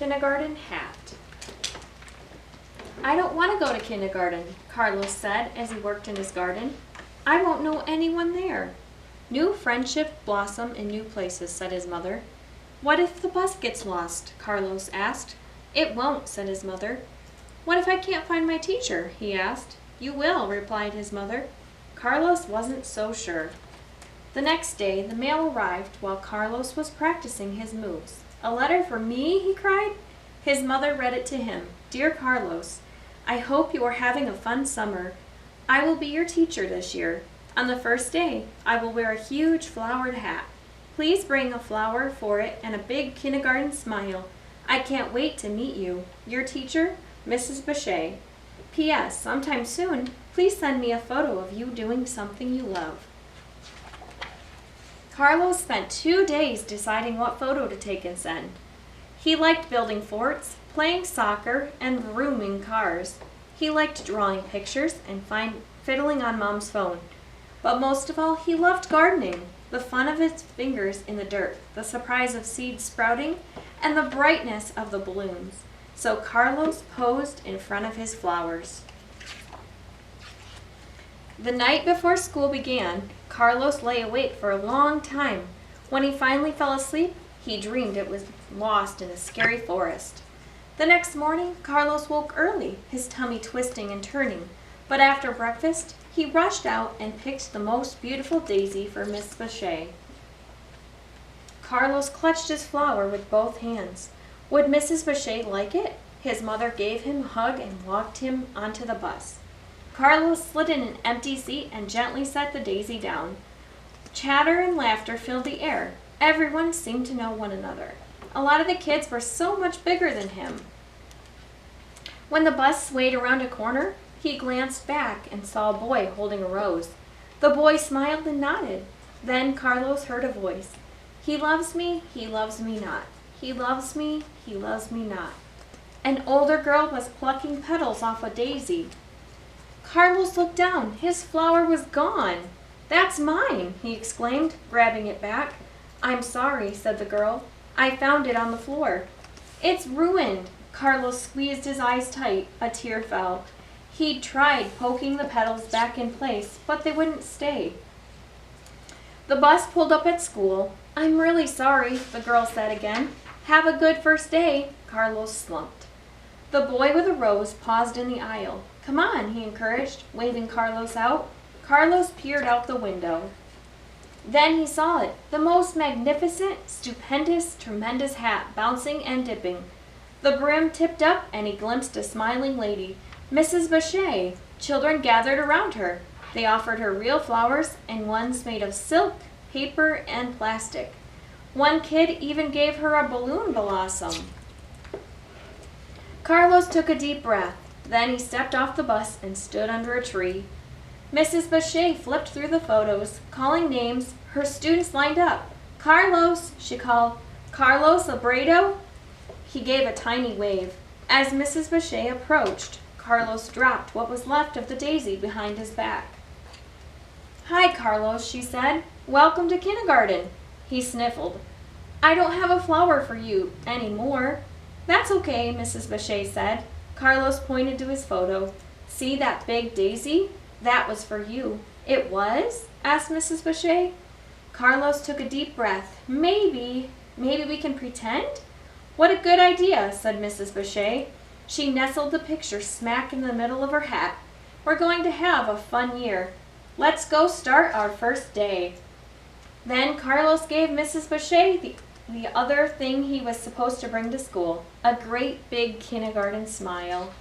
kindergarten hat. I don't want to go to kindergarten, Carlos said as he worked in his garden. I won't know anyone there. New friendships blossom in new places, said his mother. What if the bus gets lost? Carlos asked. It won't, said his mother. What if I can't find my teacher? He asked. You will, replied his mother. Carlos wasn't so sure. The next day, the mail arrived while Carlos was practicing his moves. A letter for me? He cried. His mother read it to him. Dear Carlos, I hope you are having a fun summer. I will be your teacher this year. On the first day, I will wear a huge flowered hat. Please bring a flower for it and a big kindergarten smile. I can't wait to meet you. Your teacher, Mrs. Bechet. P.S. Sometime soon, please send me a photo of you doing something you love. Carlos spent 2 days deciding what photo to take and send. He liked building forts, playing soccer, and vrooming cars. He liked drawing pictures and fiddling on Mom's phone. But most of all, he loved gardening, the fun of his fingers in the dirt, the surprise of seeds sprouting, and the brightness of the blooms. So Carlos posed in front of his flowers. The night before school began, Carlos lay awake for a long time. When he finally fell asleep, he dreamed it was lost in a scary forest. The next morning, Carlos woke early, his tummy twisting and turning. But after breakfast, he rushed out and picked the most beautiful daisy for Miss Bechet. Carlos clutched his flower with both hands. Would Mrs. Bechet like it? His mother gave him a hug and walked him onto the bus. Carlos slid in an empty seat and gently set the daisy down. Chatter and laughter filled the air. Everyone seemed to know one another. A lot of the kids were so much bigger than him. When the bus swayed around a corner, he glanced back and saw a boy holding a rose. The boy smiled and nodded. Then Carlos heard a voice. He loves me not. He loves me not. An older girl was plucking petals off a daisy. Carlos looked down. His flower was gone. That's mine, he exclaimed, grabbing it back. I'm sorry, said the girl. I found it on the floor. It's ruined. Carlos squeezed his eyes tight. A tear fell. He'd tried poking the petals back in place, but they wouldn't stay. The bus pulled up at school. I'm really sorry, the girl said again. Have a good first day. Carlos slumped. The boy with a rose paused in the aisle. Come on, he encouraged, waving Carlos out. Carlos peered out the window. Then he saw it, the most magnificent, stupendous, tremendous hat, bouncing and dipping. The brim tipped up, and he glimpsed a smiling lady, Mrs. Bechet. Children gathered around her. They offered her real flowers and ones made of silk, paper, and plastic. One kid even gave her a balloon blossom. Carlos took a deep breath. Then he stepped off the bus and stood under a tree. Mrs. Bechet flipped through the photos, calling names. Her students lined up. Carlos, she called. Carlos Abrado? He gave a tiny wave. As Mrs. Bechet approached, Carlos dropped what was left of the daisy behind his back. Hi, Carlos, she said. Welcome to kindergarten. He sniffled. I don't have a flower for you anymore. That's okay, Mrs. Bechet said. Carlos pointed to his photo. See that big daisy? That was for you. It was? Asked Mrs. Bechet. Carlos took a deep breath. Maybe we can pretend? What a good idea, said Mrs. Bechet. She nestled the picture smack in the middle of her hat. We're going to have a fun year. Let's go start our first day. Then Carlos gave Mrs. Bechet the other thing he was supposed to bring to school, a great big kindergarten smile.